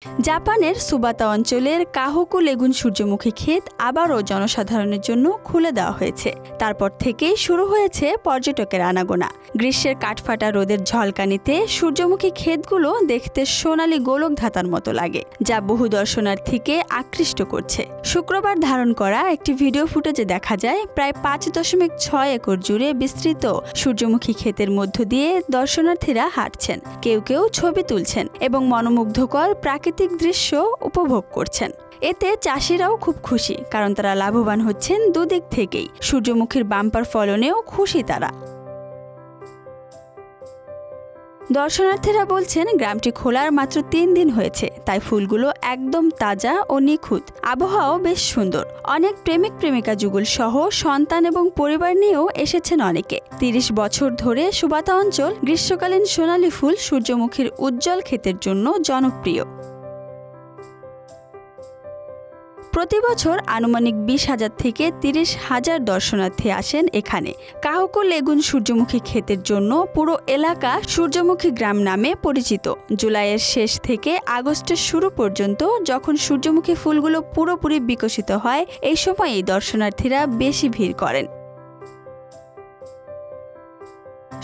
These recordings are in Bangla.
জাপানের সুবাতা অঞ্চলের কাহকু লেগুন সূর্যমুখী ক্ষেত আবারও জনসাধারণের জন্য খুলে দেওয়া হয়েছে। তারপর থেকেই শুরু হয়েছে পর্যটকের আনাগোনা। গ্রীষ্মের কাঠফাটা রোদের ঝলকানিতে সূর্যমুখী ক্ষেতগুলো দেখতে সোনালী গোলক ধাতার মতো লাগে, যা বহু দর্শনার্থীকে আকৃষ্ট করছে। শুক্রবার ধারণ করা একটি ভিডিও ফুটেজে দেখা যায় প্রায় 5.6 একর জুড়ে বিস্তৃত সূর্যমুখী ক্ষেতের মধ্য দিয়ে দর্শনার্থীরা হাঁটছেন, কেউ কেউ ছবি তুলছেন এবং মনোমুগ্ধকর প্রাকৃতিক দৃশ্য উপভোগ করছেন। এতে চাষিরাও খুব খুশি, কারণ তারা লাভবান হচ্ছেন দুদিক থেকেই। সূর্যমুখীর বাম্পার ফলনেও খুশি তারা। দর্শনার্থীরা বলছেন গ্রামটি খোলার মাত্র 3 দিন হয়েছে, তাই ফুলগুলো একদম তাজা ও নিখুঁত। আবহাওয়াও বেশ সুন্দর। অনেক প্রেমিক প্রেমিকা যুগল সহ সন্তান এবং পরিবার নিয়েও এসেছেন অনেকে। 30 বছর ধরে সুবাতা অঞ্চল গ্রীষ্মকালীন সোনালী ফুল সূর্যমুখীর উজ্জ্বল ক্ষেতের জন্য জনপ্রিয়। প্রতি বছর আনুমানিক 20,000 থেকে 30,000 দর্শনার্থী আসেন এখানে। কাহকু লেগুন সূর্যমুখী ক্ষেতের জন্য পুরো এলাকা সূর্যমুখী গ্রাম নামে পরিচিত। জুলাইয়ের শেষ থেকে আগস্টের শুরু পর্যন্ত যখন সূর্যমুখী ফুলগুলো পুরোপুরি বিকশিত হয়, এই সময়েই দর্শনার্থীরা বেশি ভিড় করেন।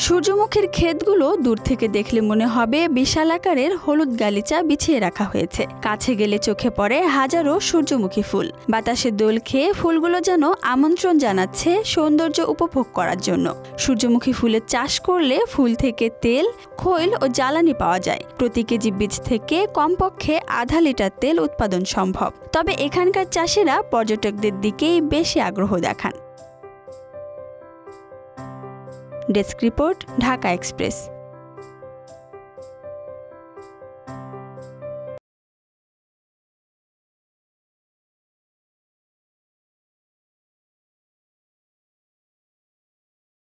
সূর্যমুখীর ক্ষেতগুলো দূর থেকে দেখলে মনে হবে বিশাল আকারের হলুদ গালিচা বিছিয়ে রাখা হয়েছে। কাছে গেলে চোখে পড়ে হাজারো সূর্যমুখী ফুল। বাতাসে দোল খেয়ে ফুলগুলো যেন আমন্ত্রণ জানাচ্ছে সৌন্দর্য উপভোগ করার জন্য। সূর্যমুখী ফুলের চাষ করলে ফুল থেকে তেল, খৈল ও জ্বালানি পাওয়া যায়। প্রতি কেজি বীজ থেকে কমপক্ষে আধা লিটার তেল উৎপাদন সম্ভব। তবে এখানকার চাষিরা পর্যটকদের দিকেই বেশি আগ্রহ দেখান। Desk report, Dhaka express.